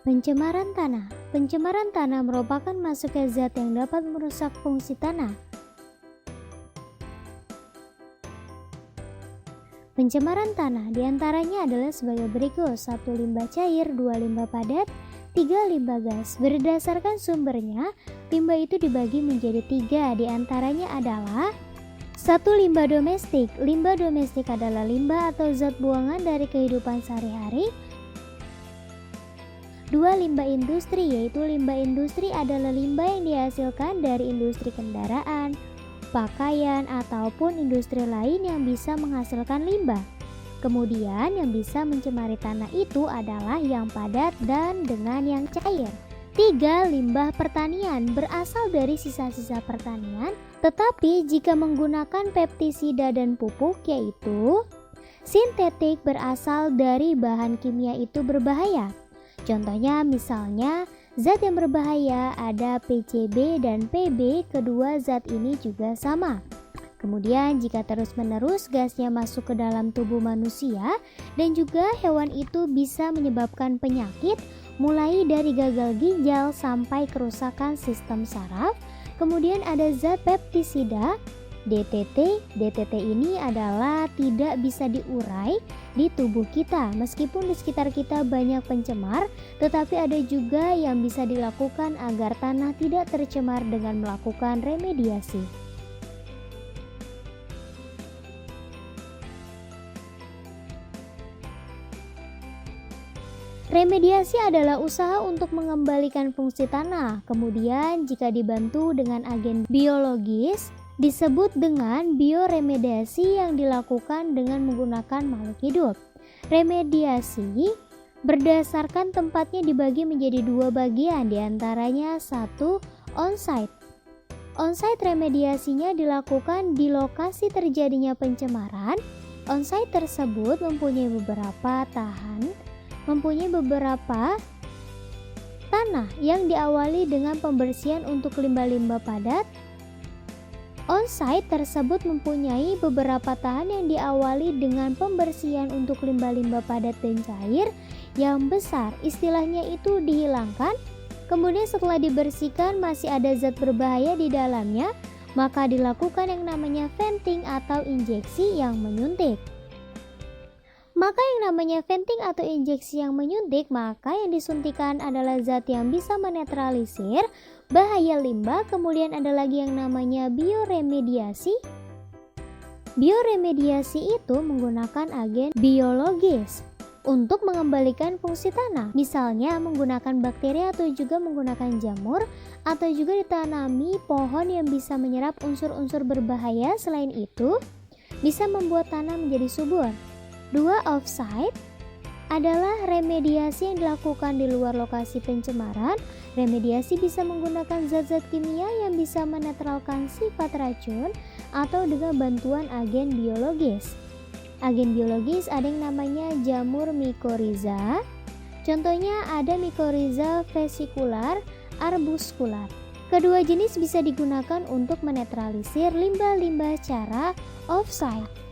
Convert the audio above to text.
Pencemaran tanah. Pencemaran tanah merupakan masuknya zat yang dapat merusak fungsi tanah. Pencemaran tanah diantaranya adalah sebagai berikut: 1. Limbah cair, 2. Limbah padat, 3. Limbah gas. Berdasarkan sumbernya, limbah itu dibagi menjadi 3, diantaranya adalah 1. Limbah domestik. Limbah domestik adalah limbah atau zat buangan dari kehidupan sehari-hari. 2. Limbah industri, yaitu limbah industri adalah limbah yang dihasilkan dari industri kendaraan, pakaian, ataupun industri lain yang bisa menghasilkan limbah. Kemudian yang bisa mencemari tanah itu adalah yang padat dan dengan yang cair. 3. Limbah pertanian berasal dari sisa-sisa pertanian, tetapi jika menggunakan pestisida dan pupuk yaitu sintetik berasal dari bahan kimia itu berbahaya. Contohnya misalnya zat yang berbahaya ada PCB dan PB, kedua zat ini juga sama. Kemudian jika terus-menerus gasnya masuk ke dalam tubuh manusia dan juga hewan itu bisa menyebabkan penyakit mulai dari gagal ginjal sampai kerusakan sistem saraf. Kemudian ada zat pestisida DTT. DTT ini adalah tidak bisa diurai di tubuh kita. Meskipun di sekitar kita banyak pencemar, tetapi ada juga yang bisa dilakukan agar tanah tidak tercemar dengan melakukan remediasi. Remediasi adalah usaha untuk mengembalikan fungsi tanah. Kemudian jika dibantu dengan agen biologis, disebut dengan bioremediasi yang dilakukan dengan menggunakan makhluk hidup. Remediasi berdasarkan tempatnya dibagi menjadi 2 bagian, diantaranya 1. On-site. On-site remediasinya dilakukan di lokasi terjadinya pencemaran. On-site tersebut mempunyai beberapa tanah yang diawali dengan pembersihan untuk limbah-limbah padat. On-site tersebut mempunyai beberapa tahan yang diawali dengan pembersihan untuk limbah-limbah padat dan cair yang besar, istilahnya itu dihilangkan. Kemudian setelah dibersihkan masih ada zat berbahaya di dalamnya, maka dilakukan yang namanya venting atau injeksi yang menyuntik. Maka yang namanya venting atau injeksi yang menyuntik, maka yang disuntikan adalah zat yang bisa menetralisir bahaya limbah. Kemudian ada lagi yang namanya bioremediasi. Bioremediasi itu menggunakan agen biologis untuk mengembalikan fungsi tanah. Misalnya menggunakan bakteri atau juga menggunakan jamur, atau juga ditanami pohon yang bisa menyerap unsur-unsur berbahaya. Selain itu, bisa membuat tanah menjadi subur. 2. Off-site adalah remediasi yang dilakukan di luar lokasi pencemaran. Remediasi bisa menggunakan zat-zat kimia yang bisa menetralkan sifat racun atau dengan bantuan agen biologis. Agen biologis ada yang namanya jamur mycorrhiza. Contohnya ada mycorrhiza vesicular, arbuscular. Kedua jenis bisa digunakan untuk menetralisir limbah-limbah secara off-site.